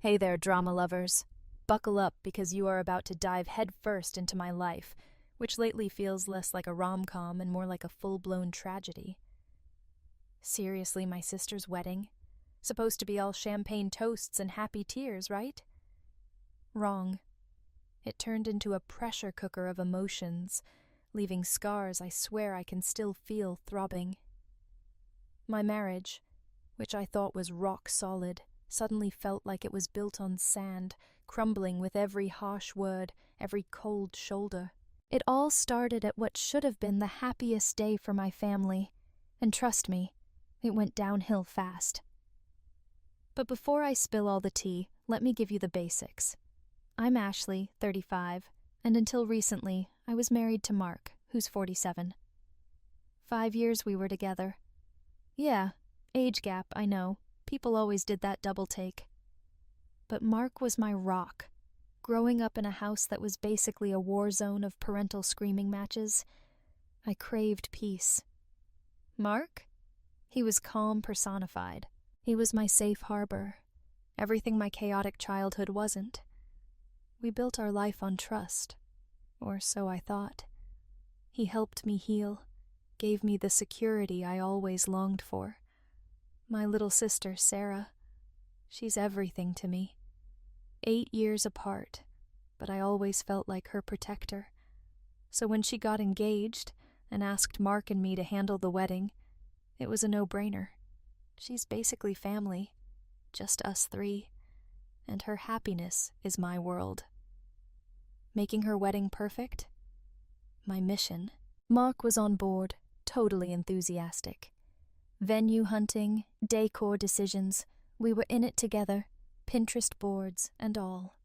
Hey there, drama lovers. Buckle up because you are about to dive headfirst into my life, which lately feels less like a rom-com and more like a full-blown tragedy. Seriously, my sister's wedding? Supposed to be all champagne toasts and happy tears, right? Wrong. It turned into a pressure cooker of emotions, leaving scars I swear I can still feel throbbing. My marriage, which I thought was rock solid, suddenly felt like it was built on sand, crumbling with every harsh word, every cold shoulder. It all started at what should have been the happiest day for my family, and trust me, it went downhill fast. But before I spill all the tea, let me give you the basics. I'm Ashley, 35, and until recently, I was married to Mark, who's 47. 5 years we were together. Yeah, age gap, I know. People always did that double take. But Mark was my rock. Growing up in a house that was basically a war zone of parental screaming matches, I craved peace. Mark? He was calm personified. He was my safe harbor. Everything my chaotic childhood wasn't. We built our life on trust. Or so I thought. He helped me heal, gave me the security I always longed for. My little sister, Sarah, she's everything to me. 8 years apart, but I always felt like her protector. So when she got engaged and asked Mark and me to handle the wedding, it was a no-brainer. She's basically family, just us three, and her happiness is my world. Making her wedding perfect? My mission. Mark was on board, totally enthusiastic. Venue hunting, decor decisions, we were in it together, Pinterest boards and all.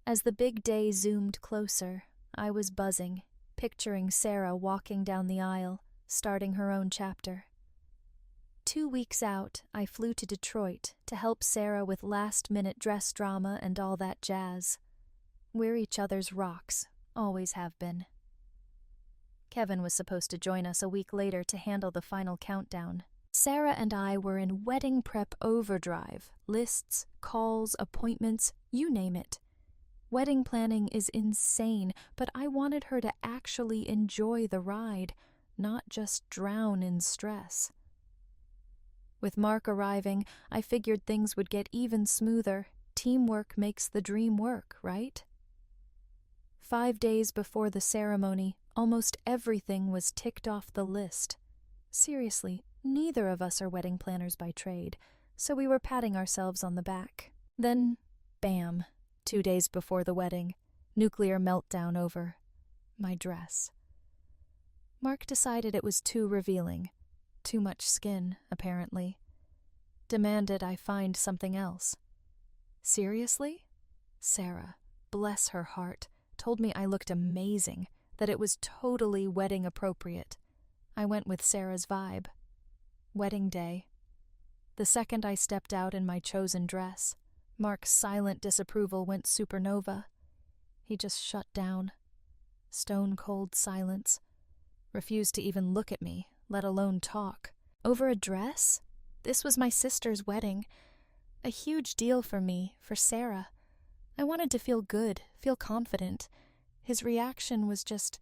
As the big day zoomed closer, I was buzzing, picturing Sarah walking down the aisle, starting her own chapter. 2 weeks out, I flew to Detroit to help Sarah with last-minute dress drama and all that jazz. We're each other's rocks, always have been. Kevin was supposed to join us a week later to handle the final countdown. Sarah and I were in wedding prep overdrive, lists, calls, appointments, you name it. Wedding planning is insane, but I wanted her to actually enjoy the ride, not just drown in stress. With Mark arriving, I figured things would get even smoother. Teamwork makes the dream work, right? 5 days before the ceremony, almost everything was ticked off the list. Seriously, neither of us are wedding planners by trade, so we were patting ourselves on the back. Then, bam, 2 days before the wedding, nuclear meltdown over my dress. Mark decided it was too revealing. Too much skin, apparently. Demanded I find something else. Seriously? Sarah, bless her heart, told me I looked amazing, that it was totally wedding appropriate. I went with Sarah's vibe. Wedding day. The second I stepped out in my chosen dress, Mark's silent disapproval went supernova. He just shut down. Stone-cold silence. Refused to even look at me, let alone talk. Over a dress? This was my sister's wedding. A huge deal for me, for Sarah. I wanted to feel good, feel confident. His reaction was just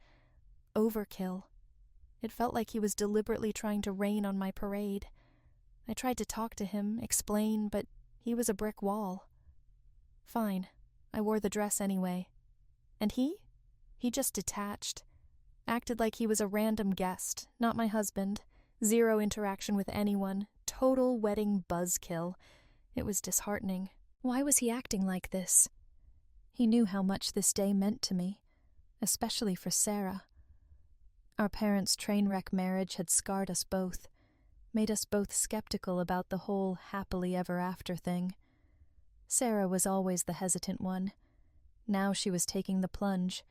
overkill. It felt like he was deliberately trying to rain on my parade. I tried to talk to him, explain, but he was a brick wall. Fine, I wore the dress anyway. And he? He just detached. Acted like he was a random guest, not my husband. Zero interaction with anyone. Total wedding buzzkill. It was disheartening. Why was he acting like this? He knew how much this day meant to me, especially for Sarah. Our parents' train wreck marriage had scarred us both, made us both skeptical about the whole happily ever after thing. Sarah was always the hesitant one. Now she was taking the plunge,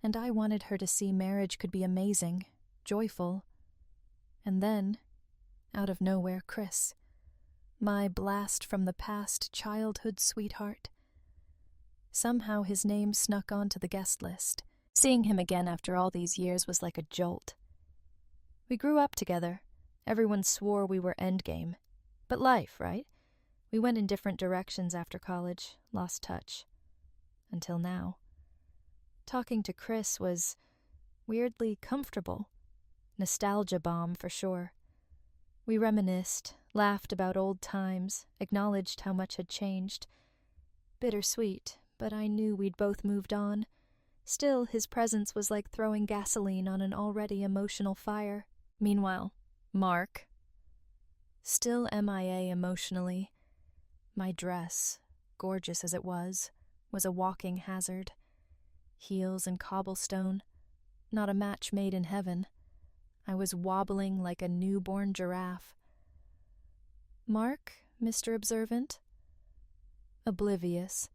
and I wanted her to see marriage could be amazing, joyful. And then, out of nowhere, Chris. My blast from the past childhood sweetheart. Somehow his name snuck onto the guest list. Seeing him again after all these years was like a jolt. We grew up together. Everyone swore we were endgame. But life, right? We went in different directions after college, lost touch. Until now. Talking to Chris was weirdly comfortable. Nostalgia bomb for sure. We reminisced, laughed about old times, acknowledged how much had changed. Bittersweet, but I knew we'd both moved on. Still, his presence was like throwing gasoline on an already emotional fire. Meanwhile, Mark, still MIA emotionally. My dress, gorgeous as it was a walking hazard. Heels and cobblestone, not a match made in heaven. I was wobbling like a newborn giraffe. Mark, Mr. Observant? Oblivious.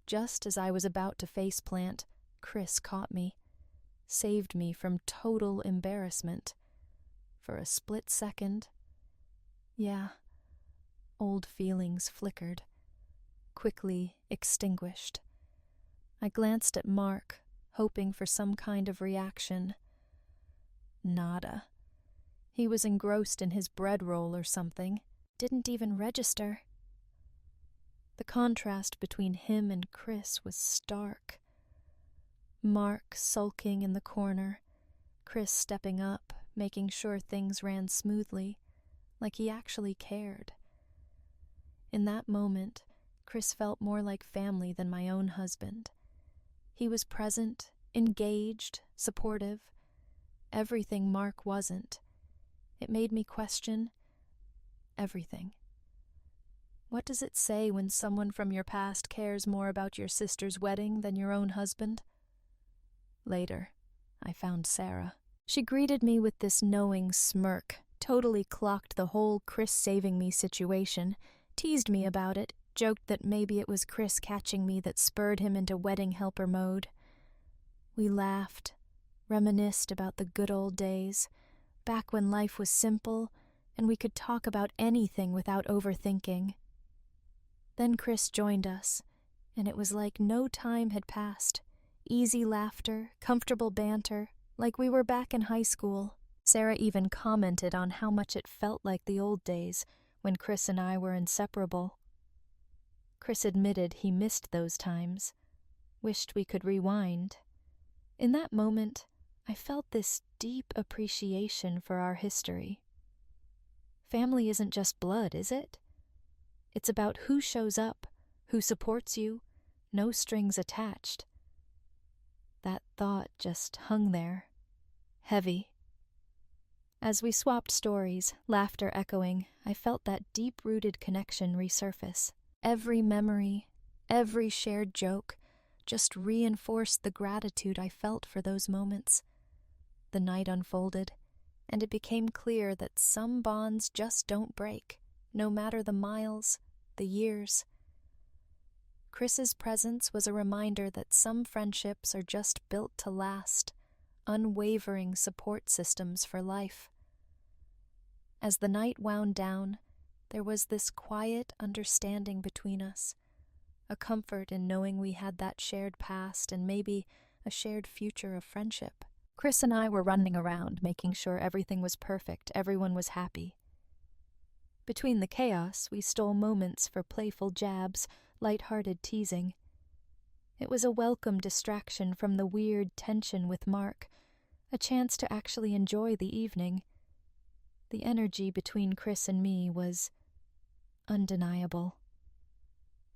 Just as I was about to faceplant, Chris caught me, saved me from total embarrassment. For a split second, yeah, old feelings flickered, quickly extinguished. I glanced at Mark, hoping for some kind of reaction. Nada. He was engrossed in his bread roll or something, didn't even register. The contrast between him and Chris was stark. Mark sulking in the corner, Chris stepping up, making sure things ran smoothly, like he actually cared. In that moment, Chris felt more like family than my own husband. He was present, engaged, supportive. Everything Mark wasn't. It made me question everything. What does it say when someone from your past cares more about your sister's wedding than your own husband? Later, I found Sarah. She greeted me with this knowing smirk, totally clocked the whole Chris saving me situation, teased me about it, joked that maybe it was Chris catching me that spurred him into wedding helper mode. We laughed, reminisced about the good old days, back when life was simple and we could talk about anything without overthinking. Then Chris joined us, and it was like no time had passed. Easy laughter, comfortable banter, like we were back in high school. Sarah even commented on how much it felt like the old days when Chris and I were inseparable. Chris admitted he missed those times, wished we could rewind. In that moment, I felt this deep appreciation for our history. Family isn't just blood, is it? It's about who shows up, who supports you, no strings attached. That thought just hung there, heavy. As we swapped stories, laughter echoing, I felt that deep-rooted connection resurface. Every memory, every shared joke, just reinforced the gratitude I felt for those moments. The night unfolded, and it became clear that some bonds just don't break, no matter the miles, the years. Chris's presence was a reminder that some friendships are just built to last, unwavering support systems for life. As the night wound down, there was this quiet understanding between us, a comfort in knowing we had that shared past and maybe a shared future of friendship. Chris and I were running around, making sure everything was perfect, everyone was happy. Between the chaos, we stole moments for playful jabs, light-hearted teasing. It was a welcome distraction from the weird tension with Mark, a chance to actually enjoy the evening. The energy between Chris and me was undeniable.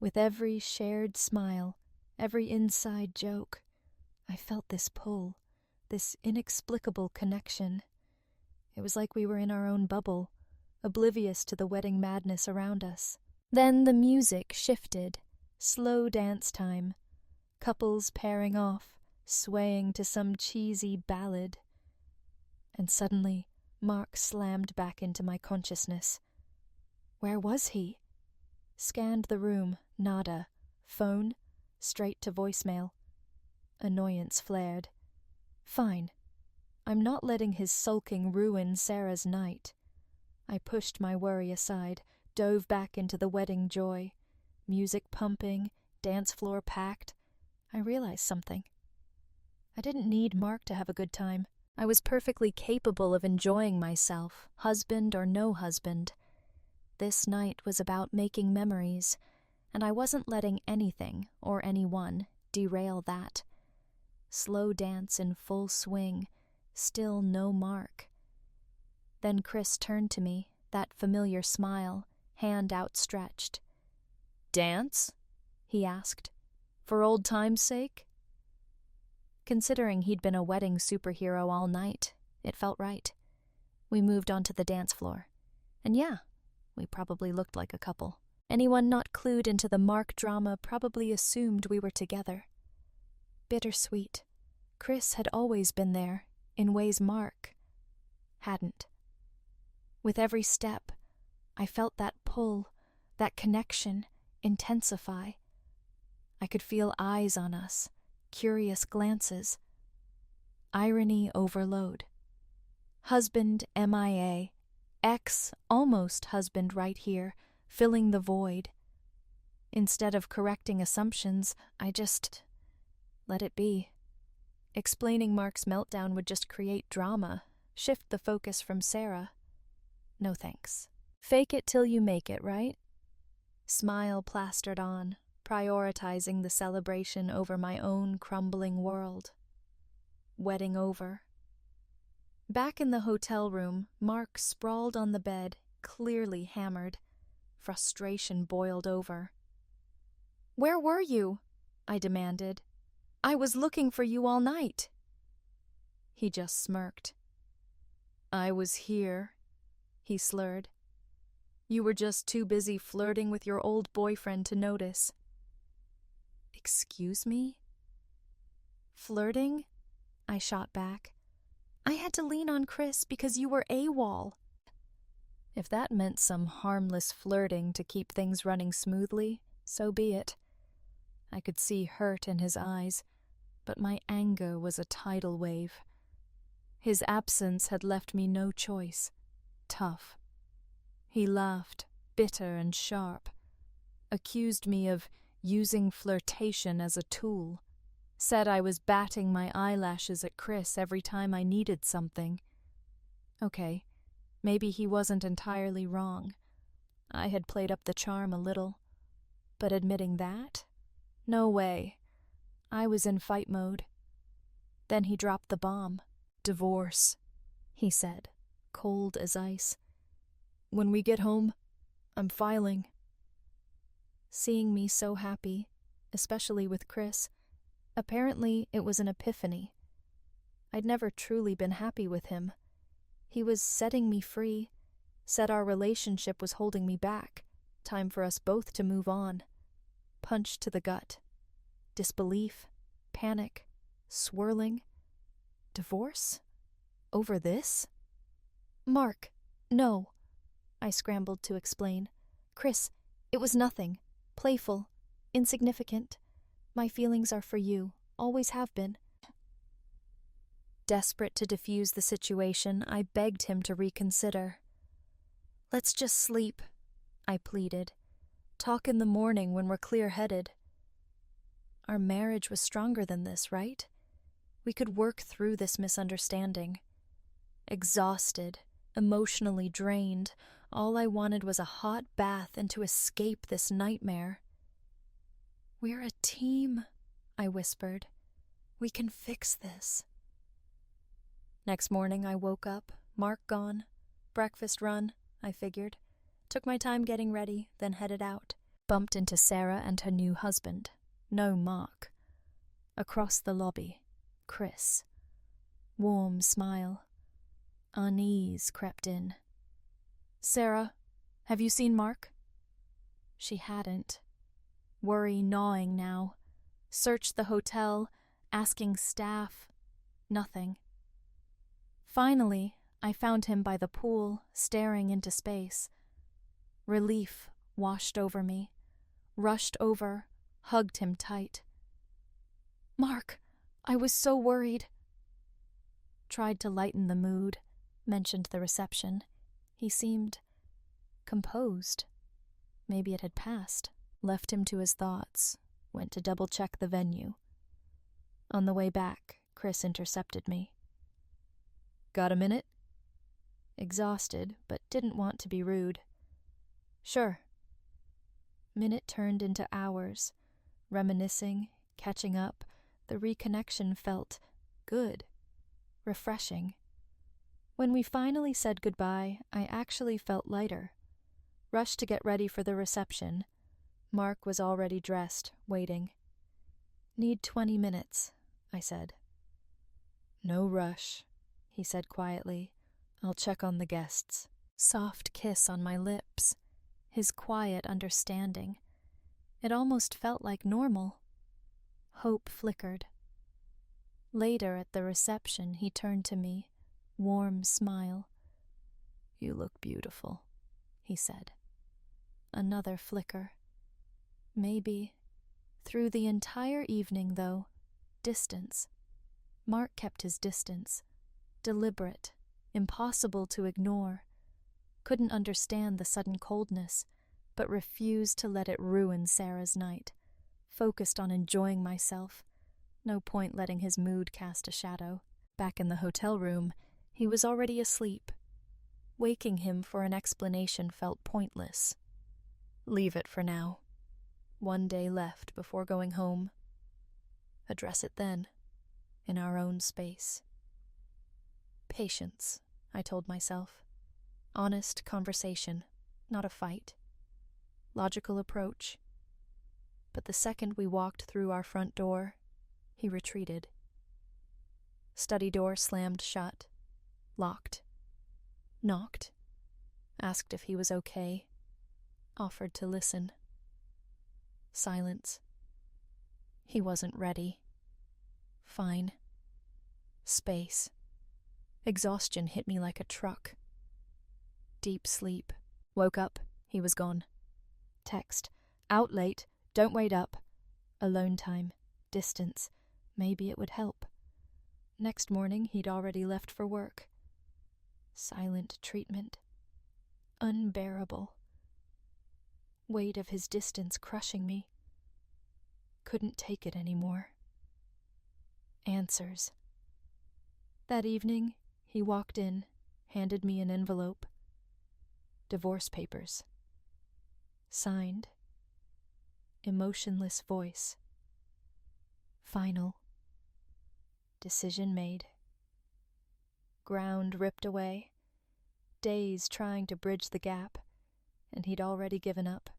With every shared smile, every inside joke, I felt this pull, this inexplicable connection. It was like we were in our own bubble, oblivious to the wedding madness around us. Then the music shifted, slow dance time, couples pairing off, swaying to some cheesy ballad. And suddenly, Mark slammed back into my consciousness. Where was he? Scanned the room, nada. Phone, straight to voicemail. Annoyance flared. Fine. I'm not letting his sulking ruin Sarah's night. I pushed my worry aside, dove back into the wedding joy. Music pumping, dance floor packed. I realized something. I didn't need Mark to have a good time. I was perfectly capable of enjoying myself, husband or no husband. This night was about making memories, and I wasn't letting anything or anyone derail that. Slow dance in full swing, still no Mark. Then Chris turned to me, that familiar smile, hand outstretched. "Dance?" he asked. "For old time's sake?" Considering he'd been a wedding superhero all night, it felt right. We moved onto the dance floor. And yeah, we probably looked like a couple. Anyone not clued into the Mark drama probably assumed we were together. Bittersweet. Chris had always been there, in ways Mark hadn't. With every step, I felt that pull, that connection, intensify. I could feel eyes on us, curious glances. Irony overload. Husband MIA, ex almost husband right here, filling the void. Instead of correcting assumptions, I just let it be. Explaining Mark's meltdown would just create drama, shift the focus from Sarah. No thanks. Fake it till you make it, right? Smile plastered on, prioritizing the celebration over my own crumbling world. Wedding over. Back in the hotel room, Mark sprawled on the bed, clearly hammered. Frustration boiled over. "Where were you?" I demanded. "I was looking for you all night." He just smirked. "I was here," he slurred. "You were just too busy flirting with your old boyfriend to notice." "Excuse me?" "Flirting?" I shot back. "I had to lean on Chris because you were AWOL." If that meant some harmless flirting to keep things running smoothly, so be it. I could see hurt in his eyes, but my anger was a tidal wave. His absence had left me no choice. Tough. He laughed, bitter and sharp, accused me of using flirtation as a tool, said I was batting my eyelashes at Chris every time I needed something. Okay, maybe he wasn't entirely wrong. I had played up the charm a little. But admitting that? No way. I was in fight mode. Then he dropped the bomb. "Divorce," he said, cold as ice. "When we get home, I'm filing." Seeing me so happy, especially with Chris, apparently it was an epiphany. I'd never truly been happy with him. He was setting me free, said our relationship was holding me back, time for us both to move on. Punch to the gut. Disbelief, panic, swirling. Divorce? Over this? "Mark, no," I scrambled to explain. "Chris, it was nothing. Playful. Insignificant. My feelings are for you. Always have been." Desperate to defuse the situation, I begged him to reconsider. "Let's just sleep," I pleaded. "Talk in the morning when we're clear-headed." Our marriage was stronger than this, right? We could work through this misunderstanding. Exhausted, emotionally drained, all I wanted was a hot bath and to escape this nightmare. "We're a team," I whispered. "We can fix this." Next morning I woke up, Mark gone. Breakfast run, I figured. Took my time getting ready, then headed out. Bumped into Sarah and her new husband. No Mark. Across the lobby, Chris. Warm smile. Unease crept in. "Sarah, have you seen Mark?" She hadn't. Worry gnawing now. Searched the hotel, asking staff. Nothing. Finally, I found him by the pool, staring into space. Relief washed over me. Rushed over, hugged him tight. "Mark, I was so worried." Tried to lighten the mood, mentioned the reception. He seemed composed. Maybe it had passed. Left him to his thoughts. Went to double-check the venue. On the way back, Chris intercepted me. "Got a minute?" Exhausted, but didn't want to be rude. Sure. Minute turned into hours. Reminiscing, catching up, the reconnection felt good, refreshing. When we finally said goodbye, I actually felt lighter. Rushed to get ready for the reception. Mark was already dressed, waiting. Need 20 minutes, I said. No rush, he said quietly. I'll check on the guests. Soft kiss on my lips. His quiet understanding. It almost felt like normal. Hope flickered. Later at the reception, he turned to me, warm smile. You look beautiful, he said. Another flicker. Maybe. Through the entire evening, though, distance. Mark kept his distance. Deliberate, impossible to ignore. Couldn't understand the sudden coldness, but refused to let it ruin Sarah's night. Focused on enjoying myself. No point letting his mood cast a shadow. Back in the hotel room, he was already asleep. Waking him for an explanation felt pointless. Leave it for now. One day left before going home. Address it then, in our own space. Patience, I told myself. Honest conversation, not a fight. Logical approach. But the second we walked through our front door, he retreated. Study door slammed shut. Locked. Knocked. Asked if he was okay. Offered to listen. Silence. He wasn't ready. Fine. Space. Exhaustion hit me like a truck. Deep sleep. Woke up. He was gone. Text. Out late. Don't wait up. Alone time. Distance. Maybe it would help. Next morning, he'd already left for work. Silent treatment. Unbearable. Weight of his distance crushing me. Couldn't take it anymore. Answers. That evening, he walked in, handed me an envelope. Divorce papers. Signed. Emotionless voice. Final. Decision made. Ground ripped away. Days trying to bridge the gap, and he'd already given up.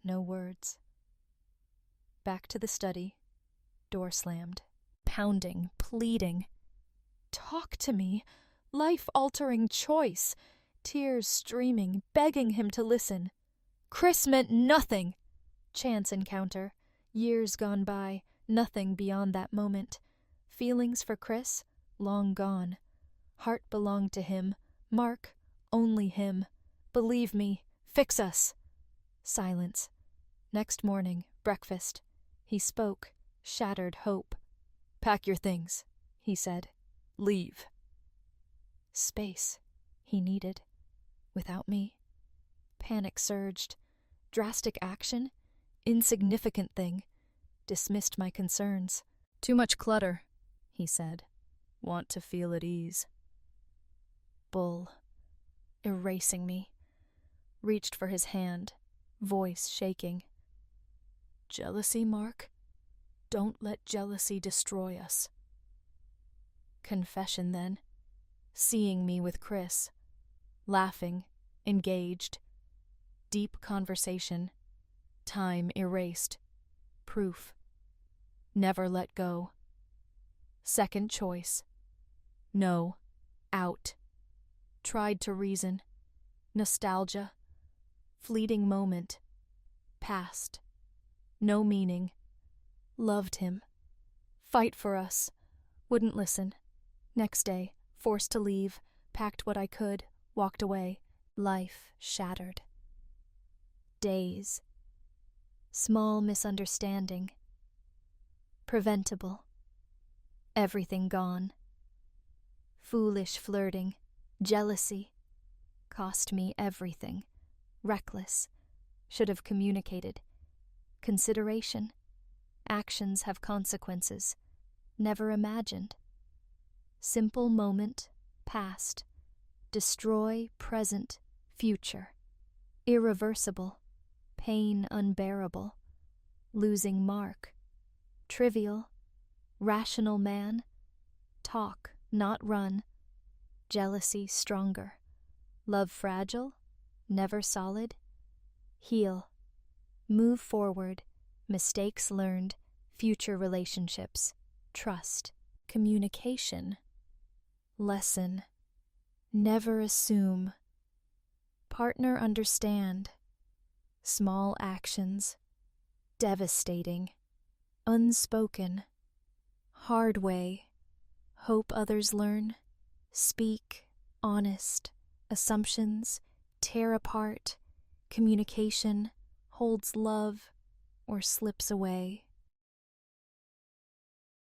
No words. Back to the study. Door slammed. Pounding, pleading. Talk to me. Life-altering choice. Tears streaming, begging him to listen. Chris meant nothing. Chance encounter. Years gone by. Nothing beyond that moment. Feelings for Chris, long gone. Heart belonged to him. Mark, only him. Believe me. Fix us. Silence. Next morning, breakfast. He spoke, shattered hope. Pack your things, he said. Leave. Space. He needed. Without me. Panic surged. Drastic action? Insignificant thing. Dismissed my concerns. Too much clutter, he said. Want to feel at ease. Bull. Erasing me. Reached for his hand, voice shaking. Jealousy, Mark? Don't let jealousy destroy us. Confession then. Seeing me with Chris. Laughing, engaged. Deep conversation. Time erased. Proof. Never let go. Second choice. No. Out. Tried to reason. Nostalgia. Fleeting moment. Past. No meaning. Loved him. Fight for us. Wouldn't listen. Next day, forced to leave, packed what I could, walked away. Life shattered. Days. Small misunderstanding. Preventable. Everything gone. Foolish flirting. Jealousy. Cost me everything. Reckless. Should have communicated. Consideration. Actions have consequences. Never imagined. Simple moment, past. Destroy, present, future. Irreversible, pain unbearable, losing mark, trivial, rational man, talk, not run, jealousy stronger, love fragile, never solid, heal, move forward, mistakes learned, future relationships, trust, communication, lesson, never assume, partner understand, small actions, devastating, unspoken, hard way, hope others learn, speak, honest, assumptions, tear apart, communication, holds love, or slips away.